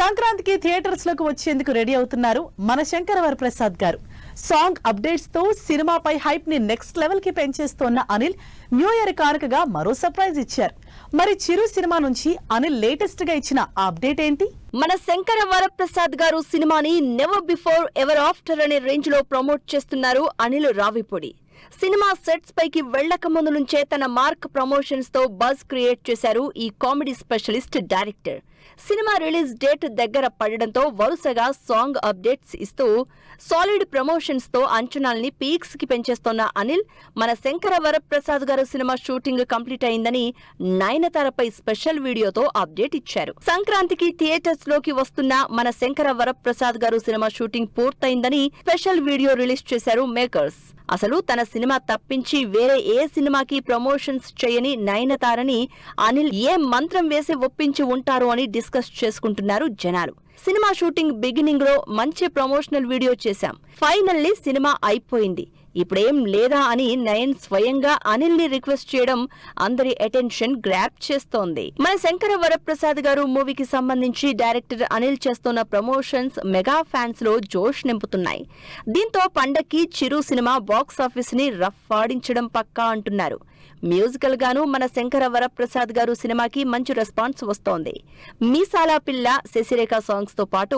సంక్రాంతికి థియేటర్స్ లోకి వచ్చేందుకు రెడీ అవుతున్నారు మన శంకర వరప్రసాద్ గారు. సాంగ్ అప్డేట్స్ తో సినిమాపై హైప్ ని నెక్స్ట్ లెవెల్ కి పెంచేస్తోన్న అనిల్ న్యూ ఇయర్ కానుకగా మరో సర్ప్రైజ్ ఇచ్చారు. మరి చిరు సినిమా నుంచి అనిల్ లేటెస్ట్ గా ఇచ్చిన అప్డేట్ ఏంటి? మన శంకర వరప్రసాద్ గారు సినిమాని నెవర్ బిఫోర్ ఎవర్ ఆఫ్టర్ అనే రేంజ్ లో ప్రమోట్ చేస్తున్నారు అనిల్ రావిపూడి. సినిమా సెట్స్ పైకి వెళ్లక ముందు నుంచే తన మార్క్ ప్రమోషన్స్ తో బజ్ క్రియేట్ చేశారు ఈ comedy specialist director. Cinema release date దగ్గర పడడంతో వరుసగా సాంగ్ అప్డేట్స్ ఇస్తూ సాలిడ్ ప్రమోషన్స్ తో అంచనాల్ని పీక్స్ కి పెంచేస్తోన్న అనిల్ మన శంకర వరప్రసాద్ గారు సినిమా షూటింగ్ కంప్లీట్ అయిందని నయనతారపై స్పెషల్ వీడియోతో అప్డేట్ ఇచ్చారు. సంక్రాంతికి థియేటర్స్ లోకి వస్తున్న మన శంకర వరప్రసాద్ గారు సినిమా షూటింగ్ పూర్తయిందని స్పెషల్ వీడియో రిలీజ్ చేశారు మేకర్స్. అసలు తన సినిమా తప్పించి వేరే ఏ సినిమాకి ప్రమోషన్స్ చేయని నయనతారని అనిల్ ఏ మంత్రం వేసి ఒప్పించి ఉంటారు అని డిస్కస్ చేసుకుంటున్నారు జనాలు. సినిమా షూటింగ్ బిగినింగ్ లో మంచి ప్రమోషనల్ వీడియో చేశాం, ఫైనల్లీ సినిమా అయిపోయింది, ఇప్పుడేం లేదా అని నయన్ స్వయంగా అనిల్ ని రిక్వెస్ట్ చేయడం అందరి అటెన్షన్ గ్రాప్ చేస్తోంది. మన శంకర వరప్రసాద్ గారు మూవీకి సంబంధించి డైరెక్టర్ అనిల్ చేస్తున్న ప్రమోషన్స్ మెగా ఫ్యాన్స్ లో జోష్ నింపుతున్నాయి. దీంతో పండక్కి చిరు సినిమా బాక్స్ ఆఫీస్ ని రఫ్ ఆడించడం పక్కా అంటున్నారు. మ్యూజికల్ గాను మన శంకర వరప్రసాద్ గారు సినిమాకి మంచి రెస్పాన్స్ వస్తోంది. మీసాల పిల్ల, శశిరేఖ సాంగ్స్ తో పాటు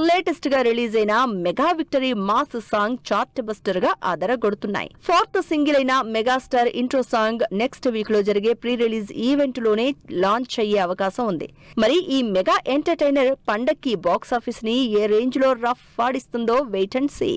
లేటెస్ట్ గా రిలీజ్ అయిన mega victory mass song chart buster గా అదరగొడుతున్నాయి. 4th సింగిల్ అయిన megastar intro song next week లో జరిగే ప్రీ రిలీజ్ ఈవెంట్ లోనే లాంచ్ అయ్యే అవకాశం ఉంది. మరి ఈ మెగా ఎంటర్టైనర్ పండక్కి బాక్స్ ఆఫీస్ ని ఏ రేంజ్ లో రఫ్ ఆడిస్తుందో వెయిట్ అండ్ సీ.